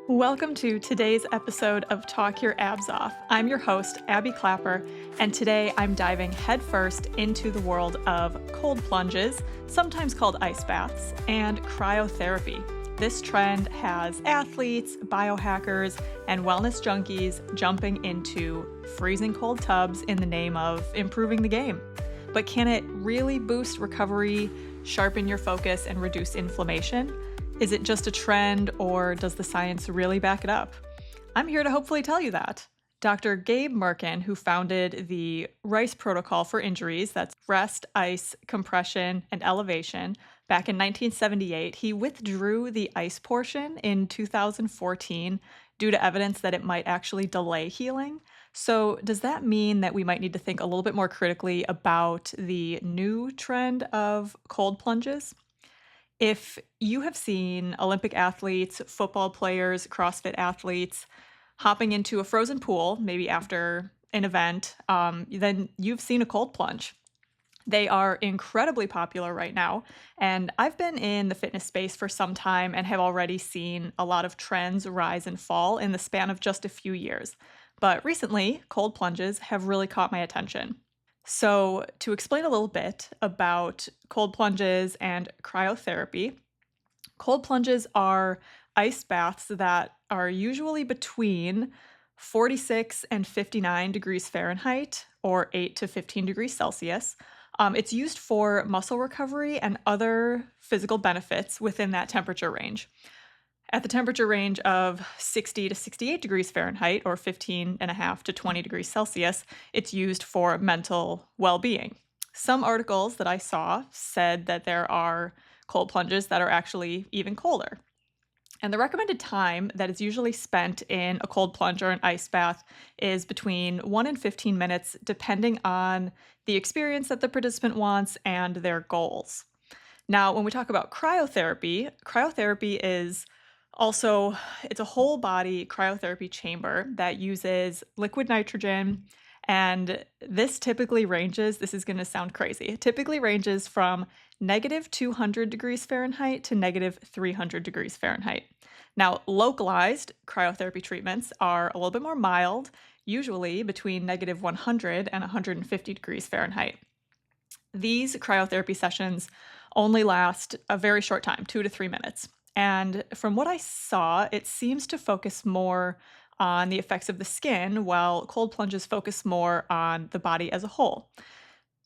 Welcome to today's episode of Talk Your Abs Off. I'm your host, Abby Clapper, and today I'm diving headfirst into the world of cold plunges, sometimes called ice baths, and cryotherapy. This trend has athletes, biohackers, and wellness junkies jumping into freezing cold tubs in the name of improving the game. But can it really boost recovery, sharpen your focus, and reduce inflammation? Is it just a trend, or does the science really back it up? I'm here to hopefully tell you that. Dr. Gabe Mirkin, who founded the R.I.C.E protocol for injuries, that's rest, ice, compression, and elevation, back in 1978, he withdrew the ice portion in 2014 due to evidence that it might actually delay healing. So does that mean that we might need to think a little bit more critically about the new trend of cold plunges? If you have seen Olympic athletes, football players, CrossFit athletes hopping into a frozen pool, maybe after an event, then you've seen a cold plunge. They are incredibly popular right now, and I've been in the fitness space for some time and have already seen a lot of trends rise and fall in the span of just a few years. But recently, cold plunges have really caught my attention. So, to explain a little bit about cold plunges and cryotherapy, cold plunges are ice baths that are usually between 46 and 59 degrees Fahrenheit or 8 to 15 degrees Celsius. It's used for muscle recovery and other physical benefits within that temperature range. At the temperature range of 60 to 68 degrees Fahrenheit or 15.5 to 20 degrees Celsius, it's used for mental well-being. Some articles that I saw said that there are cold plunges that are actually even colder. And the recommended time that is usually spent in a cold plunge or an ice bath is between 1 and 15 minutes, depending on the experience that the participant wants and their goals. Now, when we talk about cryotherapy is also, it's a whole body cryotherapy chamber that uses liquid nitrogen. And this typically ranges, this is going to sound crazy, it typically ranges from negative 200 degrees Fahrenheit to negative 300 degrees Fahrenheit. Now, localized cryotherapy treatments are a little bit more mild, usually between negative 100 and 150 degrees Fahrenheit. These cryotherapy sessions only last a very short time, 2 to 3 minutes. And from what I saw, it seems to focus more on the effects of the skin, while cold plunges focus more on the body as a whole.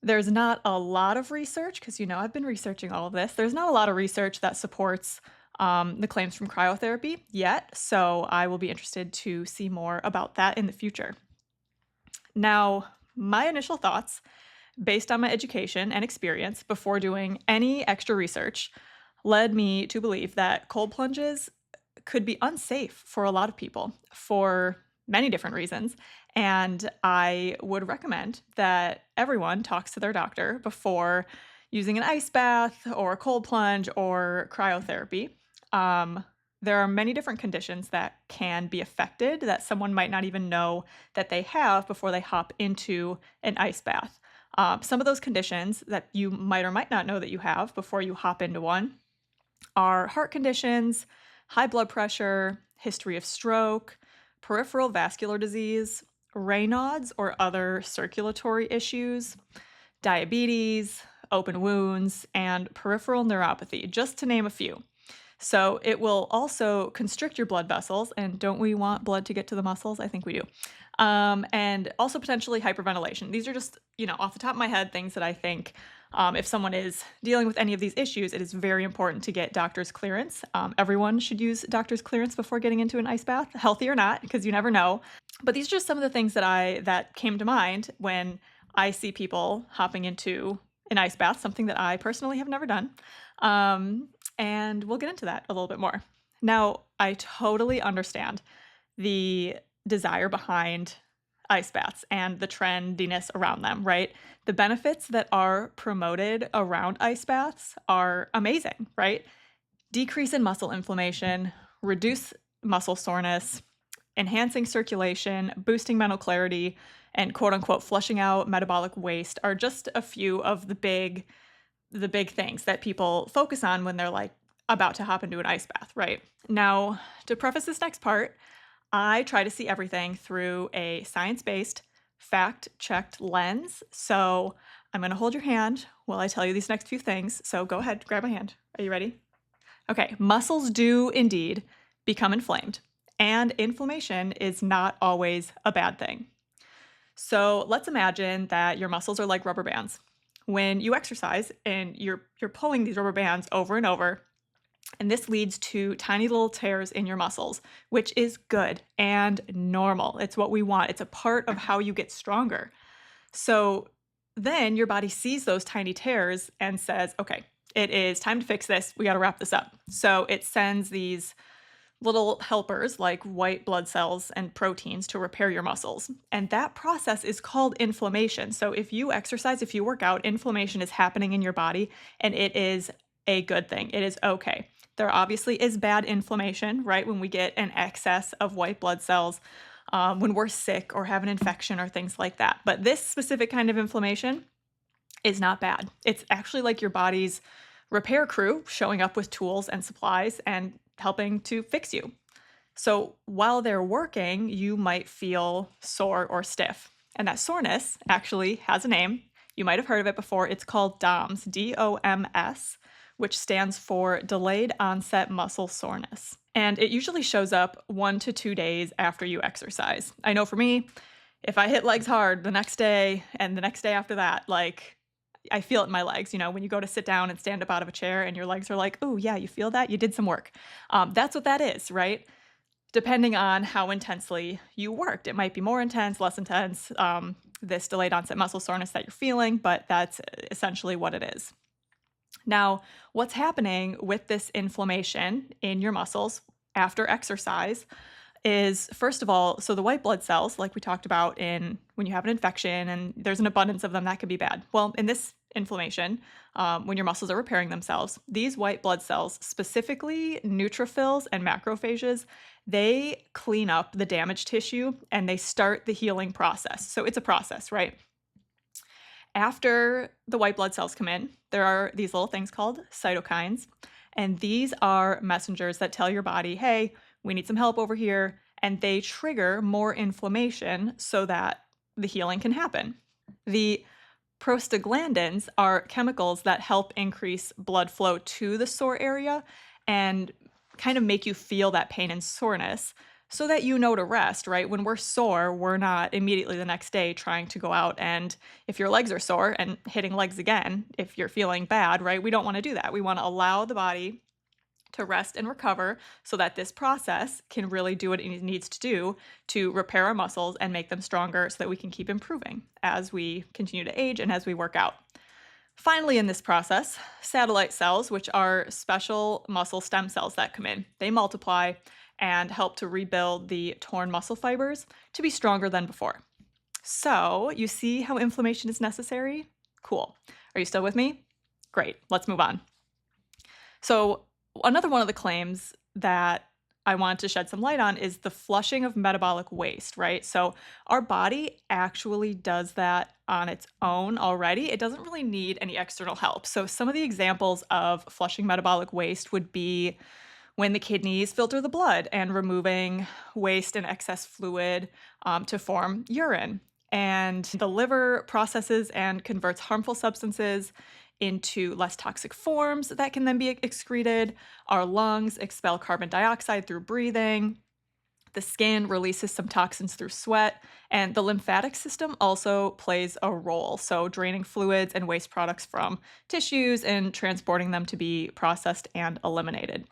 There's not a lot of research, because I've been researching all of this. There's not a lot of research that supports the claims from cryotherapy yet, so I will be interested to see more about that in the future. Now, my initial thoughts, based on my education and experience before doing any extra research, led me to believe that cold plunges could be unsafe for a lot of people for many different reasons. And I would recommend that everyone talks to their doctor before using an ice bath or a cold plunge or cryotherapy. There are many different conditions that can be affected that someone might not even know that they have before they hop into an ice bath. Some of those conditions that you might or might not know that you have before you hop into one are heart conditions, high blood pressure, history of stroke, peripheral vascular disease, Raynaud's or other circulatory issues, diabetes, open wounds, and peripheral neuropathy, just to name a few. So it will also constrict your blood vessels, and don't we want blood to get to the muscles? I think we do. And also potentially hyperventilation. These are just, off the top of my head, things that I think if someone is dealing with any of these issues, it is very important to get doctor's clearance. Everyone should use doctor's clearance before getting into an ice bath, healthy or not, because you never know. But these are just some of the things that came to mind when I see people hopping into an ice bath, something that I personally have never done. And we'll get into that a little bit more. Now, I totally understand the desire behind ice baths and the trendiness around them, right? The benefits that are promoted around ice baths are amazing, right? Decrease in muscle inflammation, reduce muscle soreness, enhancing circulation, boosting mental clarity, and quote unquote flushing out metabolic waste are just a few of the big things that people focus on when they're like, about to hop into an ice bath, right? Now, to preface this next part, I try to see everything through a science-based, fact-checked lens. So I'm going to hold your hand while I tell you these next few things. So go ahead, grab my hand. Are you ready? Okay, muscles do indeed become inflamed, and inflammation is not always a bad thing. So let's imagine that your muscles are like rubber bands. When you exercise and you're pulling these rubber bands over and over, and this leads to tiny little tears in your muscles, which is good and normal. It's what we want. It's a part of how you get stronger. So then your body sees those tiny tears and says, okay, it is time to fix this. We got to wrap this up. So it sends these little helpers like white blood cells and proteins to repair your muscles. And that process is called inflammation. So if you exercise, if you work out, inflammation is happening in your body, and it is a good thing. It is okay. There obviously is bad inflammation, right? When we get an excess of white blood cells, when we're sick or have an infection or things like that. But this specific kind of inflammation is not bad. It's actually like your body's repair crew showing up with tools and supplies and helping to fix you. So while they're working, you might feel sore or stiff. And that soreness actually has a name. You might have heard of it before. It's called DOMS, DOMS, which stands for delayed onset muscle soreness. And it usually shows up 1 to 2 days after you exercise. I know for me, if I hit legs hard the next day and the next day after that, like I feel it in my legs. You know, when you go to sit down and stand up out of a chair and your legs are like, oh, yeah, you feel that? You did some work. That's what that is, right? Depending on how intensely you worked. It might be more intense, less intense, this delayed onset muscle soreness that you're feeling, but that's essentially what it is. Now, what's happening with this inflammation in your muscles after exercise is, first of all, so the white blood cells, like we talked about in when you have an infection and there's an abundance of them, that could be bad. Well, in this inflammation, when your muscles are repairing themselves, these white blood cells, specifically neutrophils and macrophages, they clean up the damaged tissue and they start the healing process. So it's a process, right? After the white blood cells come in, there are these little things called cytokines, and these are messengers that tell your body, hey, we need some help over here, and they trigger more inflammation so that the healing can happen. The prostaglandins are chemicals that help increase blood flow to the sore area and kind of make you feel that pain and soreness so that you know to rest, right? When we're sore, we're not immediately the next day trying to go out and if your legs are sore and hitting legs again, if you're feeling bad, right? We don't want to do that. We want to allow the body to rest and recover so that this process can really do what it needs to do to repair our muscles and make them stronger so that we can keep improving as we continue to age and as we work out. Finally, in this process, satellite cells, which are special muscle stem cells that come in, they multiply and help to rebuild the torn muscle fibers to be stronger than before. So you see how inflammation is necessary? Cool. Are you still with me? Great. Let's move on. So another one of the claims that I want to shed some light on is the flushing of metabolic waste, right? So our body actually does that on its own already. It doesn't really need any external help. So some of the examples of flushing metabolic waste would be when the kidneys filter the blood and removing waste and excess fluid to form urine. And the liver processes and converts harmful substances into less toxic forms that can then be excreted. Our lungs expel carbon dioxide through breathing. The skin releases some toxins through sweat. And the lymphatic system also plays a role. So draining fluids and waste products from tissues and transporting them to be processed and eliminated.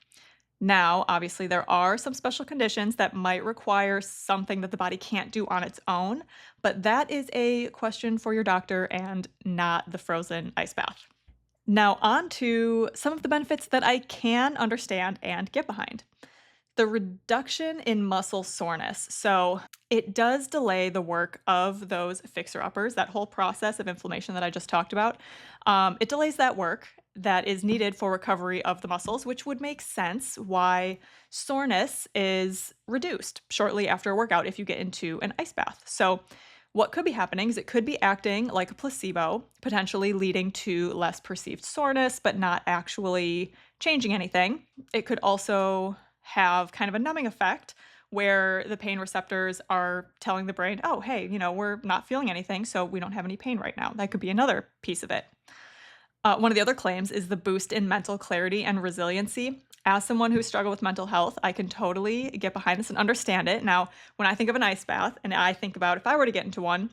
Now, obviously, there are some special conditions that might require something that the body can't do on its own, but that is a question for your doctor and not the frozen ice bath. Now, on to some of the benefits that I can understand and get behind. The reduction in muscle soreness. So it does delay the work of those fixer-uppers, that whole process of inflammation that I just talked about. It delays that work that is needed for recovery of the muscles, which would make sense why soreness is reduced shortly after a workout if you get into an ice bath. So what could be happening is it could be acting like a placebo, potentially leading to less perceived soreness, but not actually changing anything. It could also have kind of a numbing effect where the pain receptors are telling the brain, oh, hey, we're not feeling anything, so we don't have any pain right now. That could be another piece of it. One of the other claims is the boost in mental clarity and resiliency. As someone who struggled with mental health, I can totally get behind this and understand it. Now, when I think of an ice bath and I think about if I were to get into one,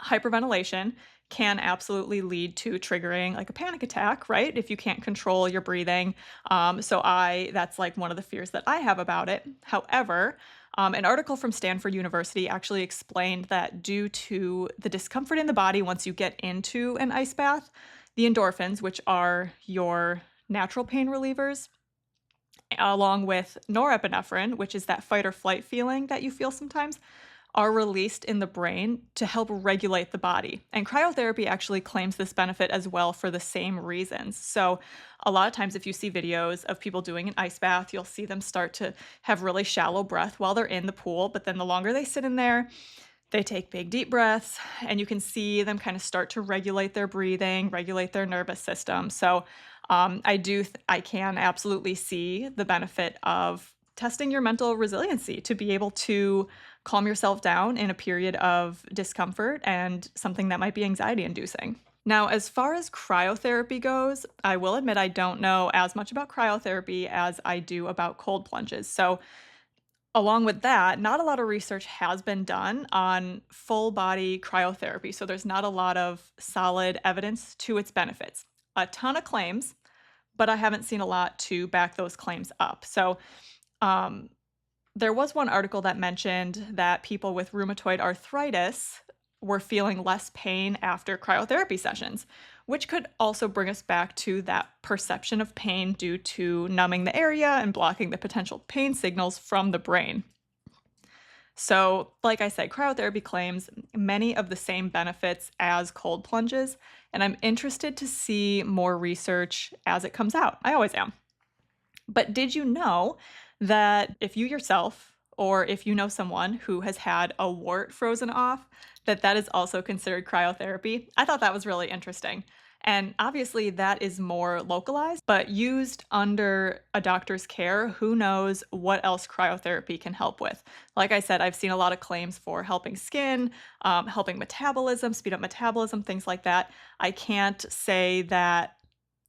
hyperventilation can absolutely lead to triggering like a panic attack, right? If you can't control your breathing. That's like one of the fears that I have about it. However, an article from Stanford University actually explained that due to the discomfort in the body once you get into an ice bath, the endorphins, which are your natural pain relievers, along with norepinephrine, which is that fight or flight feeling that you feel sometimes, are released in the brain to help regulate the body. And cryotherapy actually claims this benefit as well for the same reasons. So a lot of times if you see videos of people doing an ice bath, you'll see them start to have really shallow breath while they're in the pool. But then the longer they sit in there, they take big, deep breaths, and you can see them kind of start to regulate their breathing, regulate their nervous system. So I can absolutely see the benefit of testing your mental resiliency to be able to calm yourself down in a period of discomfort and something that might be anxiety inducing. Now, as far as cryotherapy goes, I will admit I don't know as much about cryotherapy as I do about cold plunges. So along with that, not a lot of research has been done on full body cryotherapy. So there's not a lot of solid evidence to its benefits. A ton of claims, but I haven't seen a lot to back those claims up. So there was one article that mentioned that people with rheumatoid arthritis were feeling less pain after cryotherapy sessions, which could also bring us back to that perception of pain due to numbing the area and blocking the potential pain signals from the brain. So, like I said, cryotherapy claims many of the same benefits as cold plunges, and I'm interested to see more research as it comes out. I always am. But did you know that if you yourself or if you know someone who has had a wart frozen off, that is also considered cryotherapy? I thought that was really interesting. And obviously that is more localized, but used under a doctor's care, who knows what else cryotherapy can help with. Like I said, I've seen a lot of claims for helping skin, helping metabolism, speed up metabolism, things like that. I can't say that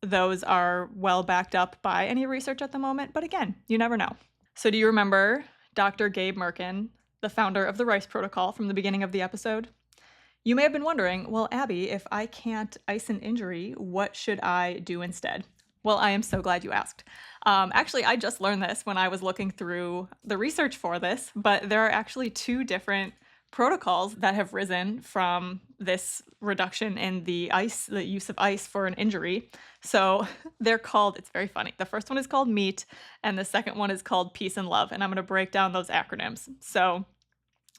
those are well backed up by any research at the moment, but again, you never know. So do you remember Dr. Gabe Mirkin, the founder of the R.I.C.E protocol from the beginning of the episode? You may have been wondering, well, Abby, if I can't ice an injury, what should I do instead? Well, I am so glad you asked. Actually, I just learned this when I was looking through the research for this, but there are actually two different protocols that have risen from this reduction in the use of ice for an injury. So they're called, it's very funny. The first one is called MEAT, and the second one is called Peace and Love. And I'm going to break down those acronyms. So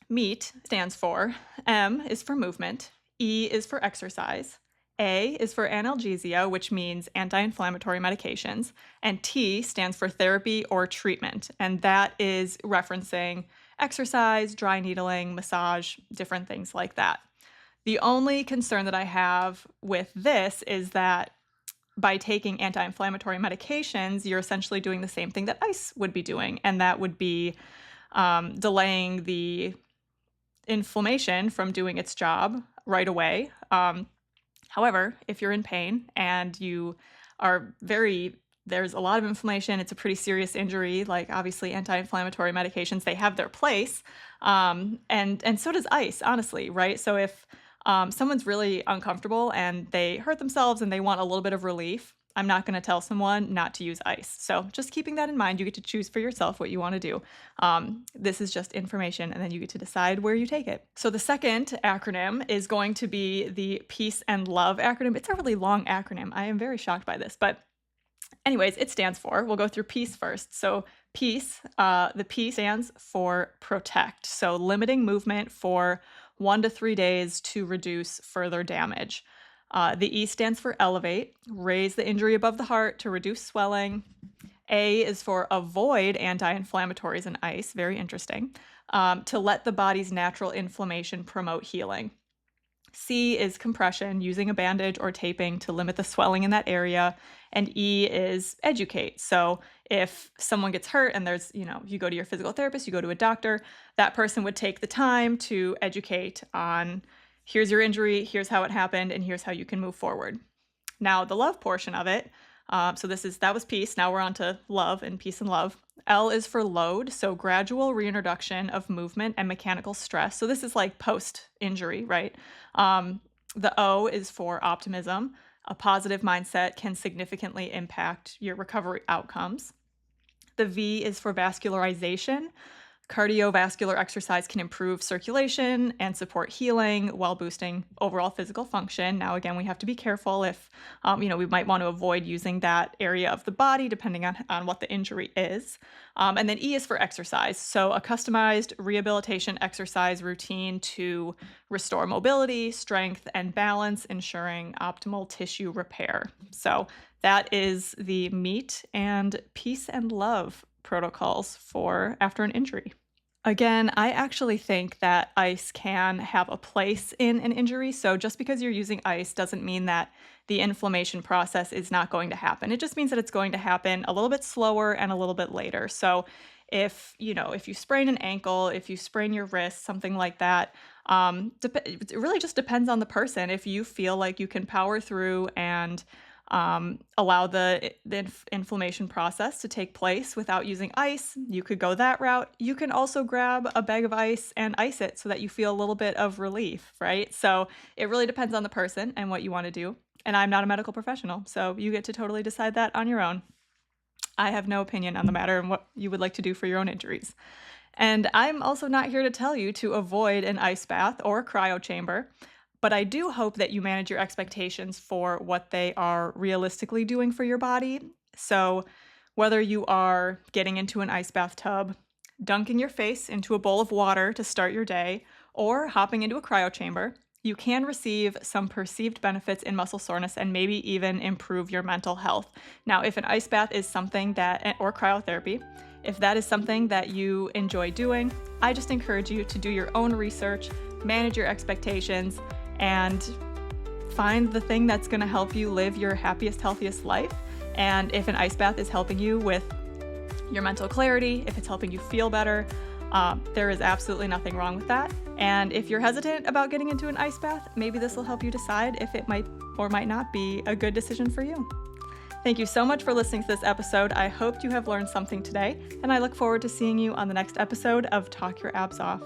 MEAT stands for M is for movement, E is for exercise, A is for analgesia, which means anti-inflammatory medications, and T stands for therapy or treatment. And that is referencing exercise, dry needling, massage, different things like that. The only concern that I have with this is that by taking anti-inflammatory medications, you're essentially doing the same thing that ice would be doing, and that would be delaying the inflammation from doing its job right away. However, if you're in pain and you are there's a lot of inflammation, it's a pretty serious injury, like obviously anti-inflammatory medications, they have their place. And so does ice, honestly, right? So if someone's really uncomfortable and they hurt themselves and they want a little bit of relief, I'm not going to tell someone not to use ice. So just keeping that in mind, you get to choose for yourself what you want to do. This is just information, and then you get to decide where you take it. So the second acronym is going to be the Peace and Love acronym. It's a really long acronym. I am very shocked by this, but anyways, it stands for, we'll go through peace first. So peace, the P stands for protect. So limiting movement for 1 to 3 days to reduce further damage. The E stands for elevate, raise the injury above the heart to reduce swelling. A is for avoid anti-inflammatories and ice, very interesting, to let the body's natural inflammation promote healing. C is compression, using a bandage or taping to limit the swelling in that area. And E is educate. So if someone gets hurt and there's, you go to your physical therapist, you go to a doctor, that person would take the time to educate on here's your injury, here's how it happened, and here's how you can move forward. Now, the love portion of it, that was peace. Now we're on to love and peace and love. L is for load, so gradual reintroduction of movement and mechanical stress. So this is like post-injury, right? The O is for optimism. A positive mindset can significantly impact your recovery outcomes. The V is for vascularization. Cardiovascular exercise can improve circulation and support healing while boosting overall physical function. Now, again, we have to be careful if, we might want to avoid using that area of the body depending on what the injury is. And then E is for exercise. So a customized rehabilitation exercise routine to restore mobility, strength, and balance, ensuring optimal tissue repair. So that is the meat and peace and love protocols for after an injury. Again, I actually think that ice can have a place in an injury. So just because you're using ice doesn't mean that the inflammation process is not going to happen. It just means that it's going to happen a little bit slower and a little bit later. So if you sprain an ankle, if you sprain your wrist, something like that, it really just depends on the person. If you feel like you can power through and allow the inflammation process to take place without using ice, you could go that route. You can also grab a bag of ice and ice it so that you feel a little bit of relief, right? So it really depends on the person and what you want to do. And I'm not a medical professional, so you get to totally decide that on your own. I have no opinion on the matter and what you would like to do for your own injuries. And I'm also not here to tell you to avoid an ice bath or a cryo chamber. But I do hope that you manage your expectations for what they are realistically doing for your body. So whether you are getting into an ice bathtub, dunking your face into a bowl of water to start your day, or hopping into a cryo chamber, you can receive some perceived benefits in muscle soreness and maybe even improve your mental health. Now, if an ice bath is something or cryotherapy, if that is something that you enjoy doing, I just encourage you to do your own research, manage your expectations, and find the thing that's going to help you live your happiest, healthiest life. And if an ice bath is helping you with your mental clarity, if it's helping you feel better, there is absolutely nothing wrong with that. And if you're hesitant about getting into an ice bath, maybe this will help you decide if it might or might not be a good decision for you. Thank you so much for listening to this episode. I hope you have learned something today, and I look forward to seeing you on the next episode of Talk Your Abs Off.